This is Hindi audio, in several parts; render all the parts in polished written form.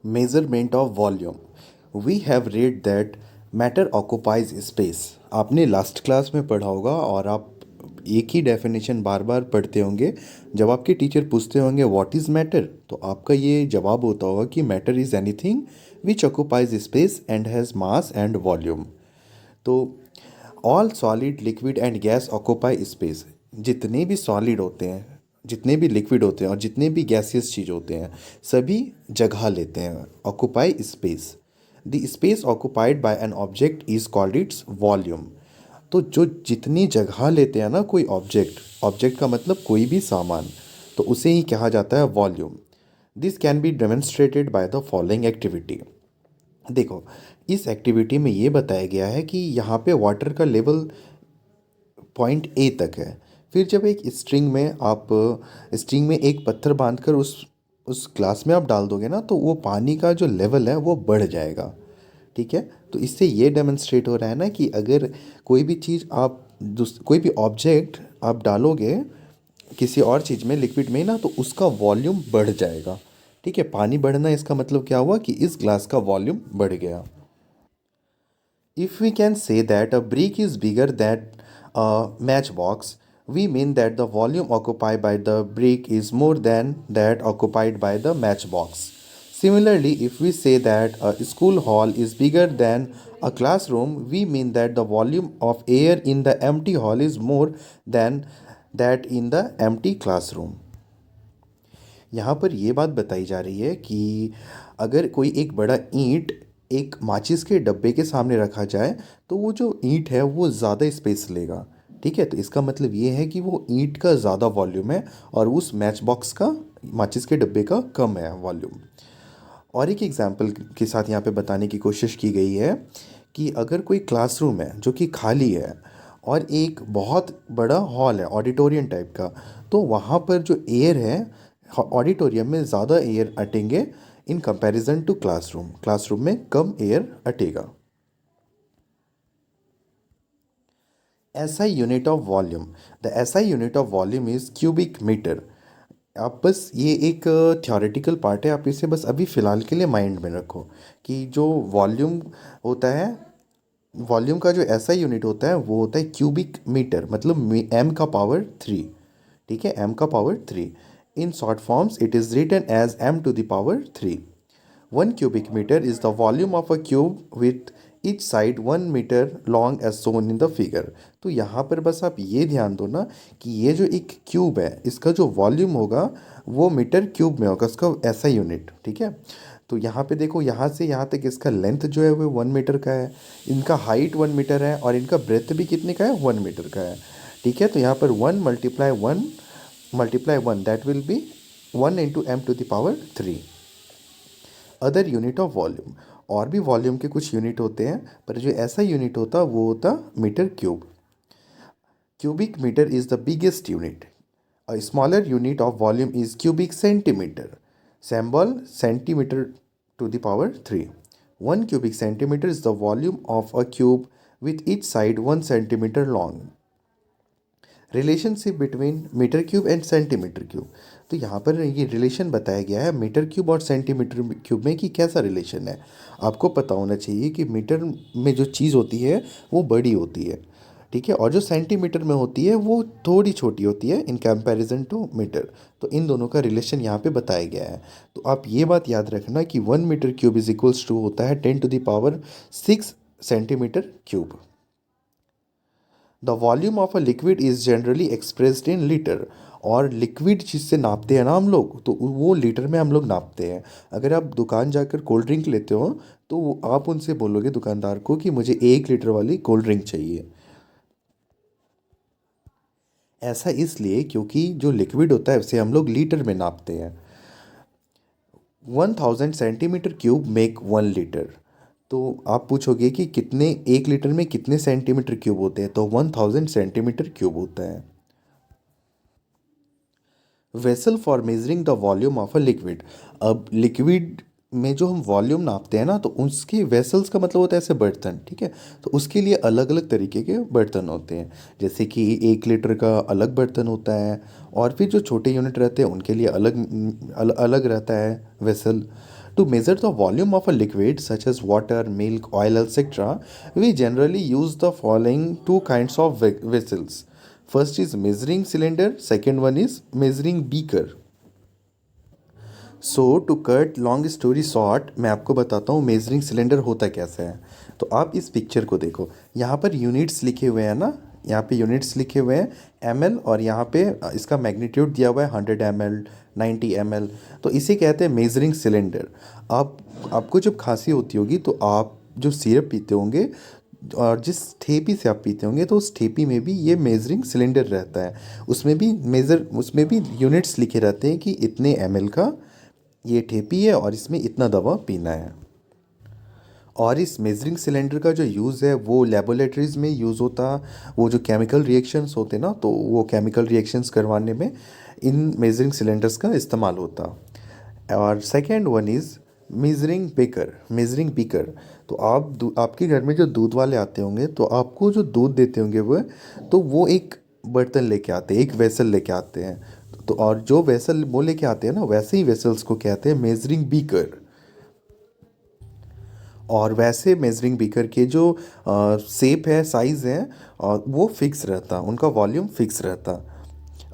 Measurement of volume. We have read that matter occupies space. आपने लास्ट क्लास में पढ़ा होगा और आप एक ही डेफिनेशन बार बार पढ़ते होंगे। जब आपके टीचर पूछते होंगे व्हाट इज़ मैटर, तो आपका ये जवाब होता होगा कि matter is anything which occupies space and has mass and volume. तो all solid liquid and gas occupy space. जितने भी सॉलिड होते हैं, जितने भी लिक्विड होते हैं और जितने भी गैसियस चीज़ होते हैं, सभी जगह लेते हैं, occupy space. The space occupied by an object is called its volume. तो जो जितनी जगह लेते हैं ना कोई ऑब्जेक्ट, ऑब्जेक्ट का मतलब कोई भी सामान, तो उसे ही कहा जाता है volume. This can be demonstrated by the following activity. देखो, इस एक्टिविटी में ये बताया गया है कि यहाँ पे वाटर का लेवल पॉइंट ए तक है। फिर जब एक स्ट्रिंग में एक पत्थर बांधकर उस ग्लास में आप डाल दोगे ना, तो वो पानी का जो लेवल है वो बढ़ जाएगा। ठीक है, तो इससे ये डेमोन्स्ट्रेट हो रहा है ना कि अगर कोई भी चीज़ आप कोई भी ऑब्जेक्ट आप डालोगे किसी और चीज़ में, लिक्विड में ना, तो उसका वॉल्यूम बढ़ जाएगा। ठीक है, पानी बढ़ना इसका मतलब क्या हुआ कि इस ग्लास का वॉल्यूम बढ़ गया। If we can say that a brick is bigger than a matchbox, we mean that the volume occupied by the brick is more than that occupied by the matchbox. Similarly, if we say that a school hall is bigger than a classroom, we mean that the volume of air in the empty hall is more than that in the empty classroom. यहाँ पर ये बात बताई जा रही है कि अगर कोई एक बड़ा ईंट एक माचिस के डब्बे के सामने रखा जाए, तो वो जो ईंट है वो ज़्यादा स्पेस लेगा। ठीक है, तो इसका मतलब ये है कि वो ईंट का ज़्यादा वॉल्यूम है और उस मैच बॉक्स का, माचिस के डब्बे का, कम है वॉल्यूम। और एक एग्जांपल के साथ यहाँ पे बताने की कोशिश की गई है कि अगर कोई क्लासरूम है जो कि खाली है और एक बहुत बड़ा हॉल है ऑडिटोरियम टाइप का, तो वहाँ पर जो एयर है, ऑडिटोरियम में ज़्यादा एयर अटेंगे in comparison to classroom, classroom में कम एयर अटेगा। SI unit of volume. The SI unit of volume is cubic metre. आप बस ये एक थ्योरेटिकल पार्ट है, आप इसे बस अभी फ़िलहाल के लिए माइंड में रखो कि जो वॉल्यूम होता है, वॉल्यूम का जो एसआई यूनिट होता है वो होता है क्यूबिक मीटर, मतलब एम का पावर 3। ठीक है, एम का power 3। In short forms it is written as m to the power 3। 1 cubic meter is the volume of a cube with each side 1 meter long as shown in the figure। तो यहाँ पर बस आप ये ध्यान दो ना कि ये जो एक क्यूब है इसका जो वॉल्यूम होगा वो मीटर क्यूब में होगा, उसका ऐसा यूनिट। ठीक है, तो यहाँ पे देखो, यहाँ से यहाँ तक इसका लेंथ जो है वो 1 मीटर का है, इनका हाइट 1 मीटर है और इनका ब्रेथ भी कितने का है, 1 मीटर का है। ठीक है, तो यहाँ पर 1 × 1 that will be 1 × m⁻³ other unit of volume. और भी वॉल्यूम के कुछ यूनिट होते हैं, पर जो ऐसा यूनिट होता वो होता metre cube. Cubic metre is the biggest unit. A smaller unit of volume is cubic centimetre, symbol centimeter to the power 3। 1 cubic centimeter is the volume of a cube with each side 1 centimeter long। Relationship between metre cube and centimetre cube. तो यहाँ पर ये रिलेशन बताया गया है मीटर क्यूब और सेंटीमीटर क्यूब में कि कैसा रिलेशन है। आपको पता होना चाहिए कि मीटर में जो चीज़ होती है वो बड़ी होती है, ठीक है, और जो सेंटीमीटर में होती है वो थोड़ी छोटी होती है इन कंपैरिजन टू मीटर। तो इन दोनों का रिलेशन यहाँ पे बताया गया है। तो आप ये बात याद रखना कि 1 metre cube is equals to होता है 10⁻⁶ centimetre cube. The volume of a liquid is generally expressed in litre. और लिक्विड जिससे नापते हैं ना हम लोग, तो वो लीटर में हम लोग नापते हैं। अगर आप दुकान जाकर कोल्ड ड्रिंक लेते हो, तो आप उनसे बोलोगे दुकानदार को कि मुझे 1 लीटर वाली कोल्ड ड्रिंक चाहिए। ऐसा इसलिए क्योंकि जो लिक्विड होता है उसे हम लोग लीटर में नापते हैं। 1000 सेंटीमीटर क्यूब मेक 1 लीटर। तो आप पूछोगे कि कितने, 1 लीटर में कितने सेंटीमीटर क्यूब होते हैं, तो 1000 सेंटीमीटर क्यूब होता है। Vessel for measuring the volume of a liquid. अब लिक्विड में जो हम वॉल्यूम नापते हैं ना, तो उसके वेसल्स का मतलब होता है ऐसे बर्तन। ठीक है, तो उसके लिए अलग अलग तरीके के बर्तन होते हैं, जैसे कि 1 लीटर का अलग बर्तन होता है, और फिर जो छोटे यूनिट रहते हैं उनके लिए अलग अलग रहता है vessel. To measure the volume of a liquid such as water, milk, oil, etc., we generally use the following two kinds of vessels. First is measuring cylinder, second one is measuring beaker. So to cut long story short, मैं आपको बताता हूँ मेजरिंग सिलेंडर होता कैसे है। तो आप इस पिक्चर को देखो, यहाँ पर यूनिट्स लिखे हुए हैं ना, यहाँ पे यूनिट्स लिखे हुए हैं एमएल, और यहाँ पे इसका मैग्नीट्यूड दिया हुआ है 100 ml, 90 ml। तो इसे कहते हैं मेजरिंग सिलेंडर। आपको जब खांसी होती होगी तो आप जो सिरप पीते होंगे और जिस ठेपी से आप पीते होंगे, तो उस ठेपी में भी ये मेजरिंग सिलेंडर रहता है। उसमें भी यूनिट्स लिखे रहते हैं कि इतने एमएल का ये ठेपी है और इसमें इतना दवा पीना है। और इस मेजरिंग सिलेंडर का जो यूज़ है वो लेबोरेटरीज़ में यूज़ होता। वो जो केमिकल रिएक्शंस होते ना, तो वो केमिकल रिएक्शंस करवाने में इन मेजरिंग सिलेंडर्स का इस्तेमाल होता। और second one is measuring beaker. तो आपके घर में जो दूध वाले आते होंगे, तो आपको जो दूध देते होंगे वो एक बर्तन लेके आते हैं, एक वेसल लेके आते हैं। तो और जो वेसल वो लेके आते हैं ना, वैसे ही वेसल्स को कहते हैं मेजरिंग बीकर। और वैसे मेजरिंग बीकर के जो शेप है, साइज़ है, वो फिक्स रहता, उनका वॉल्यूम फिक्स रहता।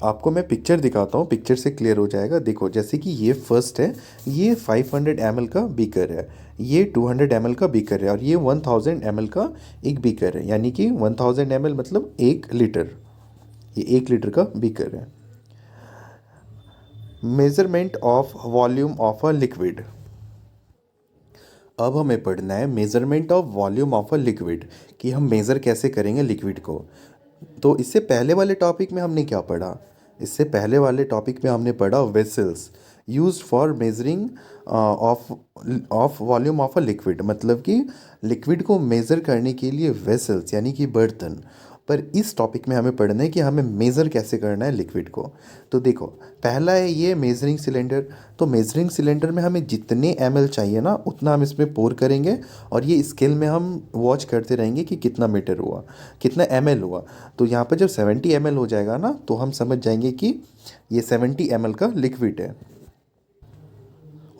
आपको मैं पिक्चर दिखाता हूँ, पिक्चर से क्लियर हो जाएगा। देखो, जैसे कि ये फर्स्ट है, ये 500 ml का बीकर है, ये 200 ml का बीकर है, और ये 1000 ml का एक बीकर है। यानी कि 1000 ml मतलब 1 लीटर, ये 1 लीटर का बीकर है। Measurement of volume of a liquid. अब हमें पढ़ना है measurement of volume of a liquid, कि हम मेज़र कैसे करेंगे लिक्विड को। तो इससे पहले वाले टॉपिक में हमने क्या पढ़ा? इससे पहले वाले टॉपिक में हमने पढ़ा vessels used for measuring of volume of a liquid, मतलब कि लिक्विड को मेज़र करने के लिए वेसल्स यानी कि बर्तन। पर इस टॉपिक में हमें पढ़ना है कि हमें मेज़र कैसे करना है लिक्विड को। तो देखो, पहला है ये मेजरिंग सिलेंडर। तो मेजरिंग सिलेंडर में हमें जितने एमएल चाहिए ना, उतना हम इसमें पोर करेंगे, और ये स्केल में हम वॉच करते रहेंगे कि कितना मीटर हुआ, कितना एमएल हुआ। तो यहाँ पर जब 70 ml हो जाएगा ना, तो हम समझ जाएंगे कि ये 70 ml का लिक्विड है।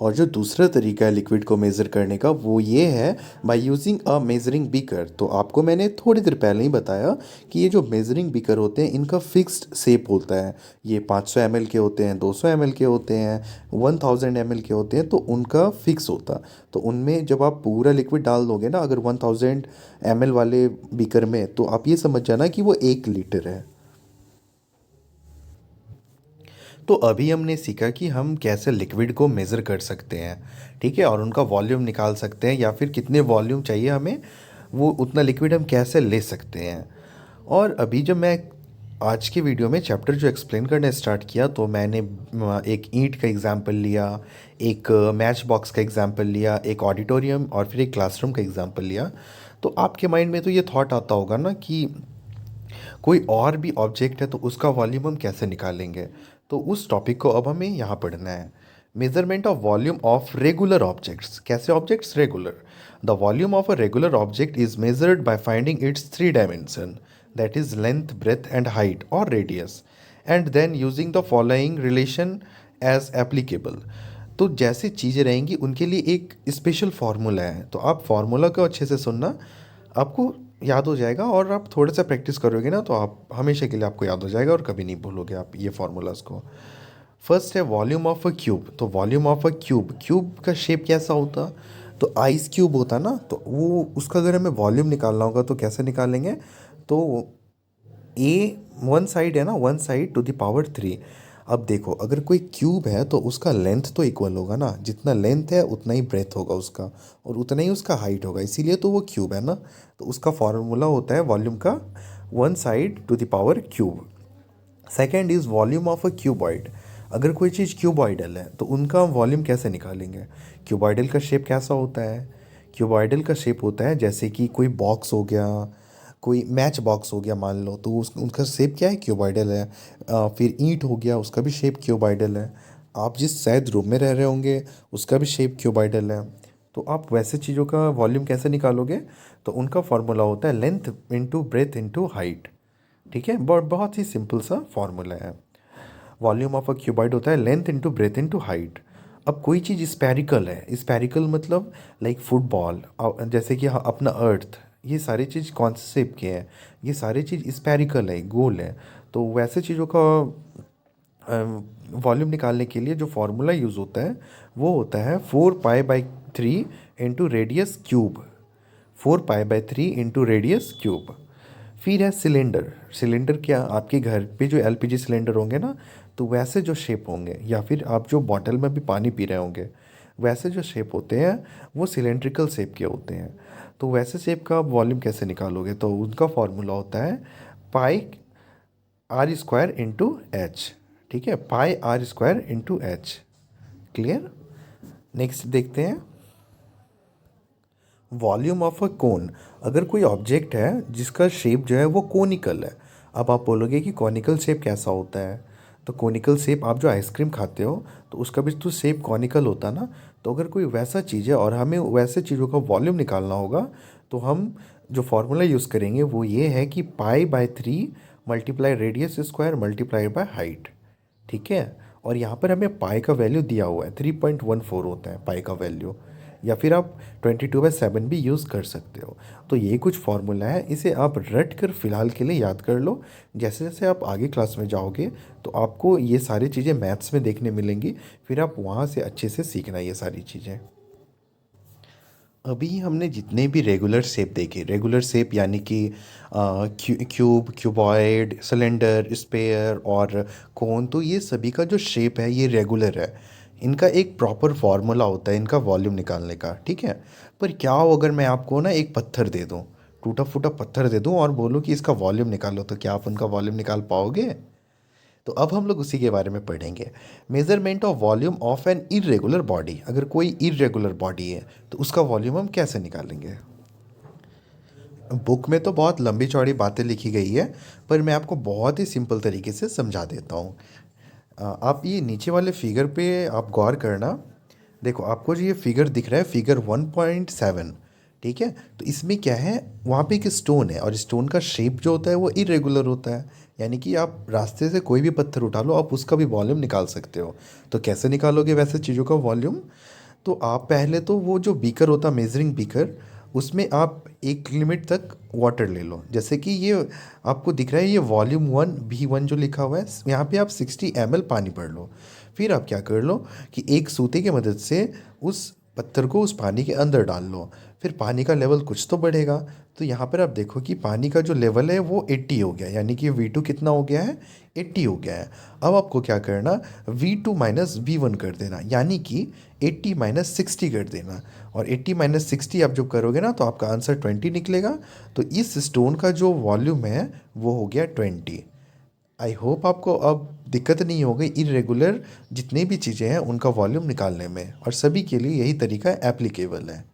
और जो दूसरा तरीका है लिक्विड को मेज़र करने का, वो ये है by using a measuring beaker. तो आपको मैंने थोड़ी देर पहले ही बताया कि ये जो मेजरिंग बीकर होते हैं, इनका फिक्स्ड शेप होता है। ये 500 ml के होते हैं, 200 ml के होते हैं, 1000 ml के होते हैं, तो उनका फिक्स होता। तो उनमें जब आप पूरा लिक्विड डाल दोगे ना, अगर 1000 ml वाले बीकर में, तो आप ये समझ जाना कि वो 1 लीटर है। तो अभी हमने सीखा कि हम कैसे लिक्विड को मेज़र कर सकते हैं, ठीक है, और उनका वॉल्यूम निकाल सकते हैं, या फिर कितने वॉल्यूम चाहिए हमें, वो उतना लिक्विड हम कैसे ले सकते हैं। और अभी जब मैं आज की वीडियो में चैप्टर जो एक्सप्लेन करना स्टार्ट किया, तो मैंने एक ईंट का एग्जांपल लिया, एक मैच बॉक्स का एग्जांपल लिया, एक ऑडिटोरियम, और फिर एक क्लासरूम का एग्जांपल लिया। तो आपके माइंड में तो ये थॉट आता होगा ना कि कोई और भी ऑब्जेक्ट है तो उसका वॉल्यूम हम कैसे निकालेंगे। तो उस टॉपिक को अब हमें यहाँ पढ़ना है। Measurement of volume of regular objects. कैसे objects? Regular. The volume of a regular object is measured by finding its 3 dimension, that is length, breadth and height और radius, and then using the following relation as applicable. तो जैसे चीज़ें रहेंगी उनके लिए एक स्पेशल फार्मूला है। तो आप फार्मूला को अच्छे से सुनना, आपको याद हो जाएगा, और आप थोड़ा सा प्रैक्टिस करोगे ना, तो आप हमेशा के लिए आपको याद हो जाएगा और कभी नहीं भूलोगे आप ये फार्मूलाज को। फर्स्ट है वॉल्यूम ऑफ अ क्यूब। तो volume of a cube, cube का शेप कैसा होता? तो आइस क्यूब होता ना, तो वो उसका अगर हमें वॉल्यूम निकालना होगा तो कैसे निकालेंगे? तो ए वन साइड है ना, 1/3। अब देखो, अगर कोई क्यूब है तो उसका लेंथ तो इक्वल होगा ना, जितना लेंथ है उतना ही ब्रेथ होगा उसका, और उतना ही उसका हाइट होगा, इसीलिए तो वो क्यूब है ना। तो उसका फॉर्मूला होता है वॉल्यूम का 1/3। Second is volume of a cuboid. अगर कोई चीज़ क्यूबॉइडल है तो उनका वॉल्यूम कैसे निकालेंगे? क्यूबॉइडल का शेप कैसा होता है? क्यूबॉइडल का शेप होता है जैसे कि कोई बॉक्स हो गया, कोई मैच बॉक्स हो गया मान लो, तो उनका शेप क्या है? क्यूबॉइडल है। फिर ईंट हो गया, उसका भी शेप क्यूबॉइडल है। आप जिस शायद रूम में रह रहे होंगे, उसका भी शेप क्यूबॉइडल है। तो आप वैसे चीज़ों का वॉल्यूम कैसे निकालोगे? तो उनका फॉर्मूला होता है length into breadth into height, ठीक है। बहुत ही सिंपल सा फॉर्मूला है। वॉल्यूम ऑफ अ क्यूबॉइड होता है length into breadth into height. अब कोई चीज़ स्पेरिकल है, स्पेरिकल मतलब लाइक फुटबॉल, जैसे कि अपना अर्थ, ये सारी चीज़ कौन से शेप के हैं, ये सारी चीज़ स्पेरिकल है, गोल है। तो वैसे चीज़ों का वॉल्यूम निकालने के लिए जो फार्मूला यूज़ होता है वो होता है 4 pi by 3 into radius cube, 4 pi by 3 into radius cube. फिर है सिलेंडर। सिलेंडर क्या, आपके घर पे जो एलपीजी सिलेंडर होंगे ना, तो वैसे जो शेप होंगे, या फिर आप जो बॉटल में भी पानी पी रहे होंगे, वैसे जो शेप होते हैं वो सिलेंड्रिकल शेप के होते हैं। तो वैसे शेप का आप वॉल्यूम कैसे निकालोगे, तो उनका फॉर्मूला होता है pi r square into h. ठीक है, pi r square into h. Clear. Next देखते हैं वॉल्यूम ऑफ अ कोन। अगर कोई ऑब्जेक्ट है जिसका शेप जो है वो कोनिकल है, अब आप बोलोगे कि कॉनिकल शेप कैसा होता है, तो कॉनिकल शेप, आप जो आइसक्रीम खाते हो तो उसका भी तो शेप कॉनिकल होता है ना। तो अगर कोई वैसा चीज़ है और हमें वैसे चीज़ों का वॉल्यूम निकालना होगा, तो हम जो फॉर्मूला यूज़ करेंगे वो ये है कि pi by 3 multiply radius square multiply by height. ठीक है, और यहाँ पर हमें पाई का वैल्यू दिया हुआ है 3.14 होता है पाई का वैल्यू, या फिर आप 22/7 भी यूज़ कर सकते हो। तो ये कुछ फार्मूला है, इसे आप रट कर फ़िलहाल के लिए याद कर लो। जैसे जैसे आप आगे क्लास में जाओगे तो आपको ये सारी चीज़ें मैथ्स में देखने मिलेंगी, फिर आप वहाँ से अच्छे से सीखना ये सारी चीज़ें। अभी हमने जितने भी रेगुलर शेप देखे, रेगुलर शेप यानी कि क्यूब, क्यूबॉइड, सिलेंडर, स्पेयर और कोन, तो ये सभी का जो शेप है ये रेगुलर है। इनका एक प्रॉपर फार्मूला होता है इनका वॉल्यूम निकालने का। ठीक है, पर क्या हो अगर मैं आपको ना एक पत्थर दे दूँ, टूटा फूटा पत्थर दे दूँ और बोलूँ कि इसका वॉल्यूम निकालो, तो क्या आप उनका वॉल्यूम निकाल पाओगे? तो अब हम लोग उसी के बारे में पढ़ेंगे। Measurement of volume of an irregular body. अगर कोई इरेगुलर बॉडी है तो उसका वॉल्यूम हम कैसे निकालेंगे? बुक में तो बहुत लंबी चौड़ी बातें लिखी गई है, पर मैं आपको बहुत ही सिंपल तरीके से समझा देता हूँ। आप ये नीचे वाले फिगर पे आप गौर करना। देखो, आपको जो ये फिगर दिख रहा है, फिगर 1.7, ठीक है, तो इसमें क्या है, वहाँ पे एक स्टोन है और स्टोन का शेप जो होता है वो इरेगुलर होता है। यानी कि आप रास्ते से कोई भी पत्थर उठा लो, आप उसका भी वॉल्यूम निकाल सकते हो। तो कैसे निकालोगे वैसे चीज़ों का वॉल्यूम? तो आप पहले तो वो जो बीकर होता है, मेजरिंग बीकर, उसमें आप एक लिमिट तक वाटर ले लो। जैसे कि ये आपको दिख रहा है, ये वॉल्यूम 1 V1 जो लिखा हुआ है, यहाँ पे आप 60 ml पानी भर लो। फिर आप क्या कर लो कि एक सूते की मदद से उस पत्थर को उस पानी के अंदर डाल लो। फिर पानी का लेवल कुछ तो बढ़ेगा। तो यहाँ पर आप देखो कि पानी का जो लेवल है वो 80 हो गया, यानी कि V2 कितना हो गया है, 80 हो गया है। अब आपको क्या करना, V2 माइनस V1 कर देना, यानी कि 80 माइनस 60 कर देना। और 80 माइनस 60 आप जब करोगे ना, तो आपका आंसर 20 निकलेगा। तो इस स्टोन का जो वॉल्यूम है वो हो गया 20। आई होप आपको अब दिक्कत नहीं हो गई इरेगुलर जितनी भी चीज़ें हैं उनका वॉल्यूम निकालने में, और सभी के लिए यही तरीका एप्लीकेबल है।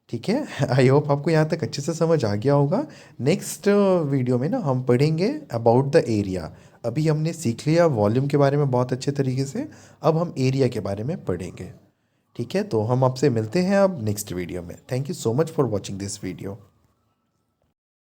ठीक है, आई होप आपको यहाँ तक अच्छे से समझ आ गया होगा। नेक्स्ट वीडियो में ना हम पढ़ेंगे अबाउट द एरिया। अभी हमने सीख लिया वॉल्यूम के बारे में बहुत अच्छे तरीके से, अब हम एरिया के बारे में पढ़ेंगे। ठीक है, तो हम आपसे मिलते हैं अब नेक्स्ट वीडियो में। Thank you so much for watching this video.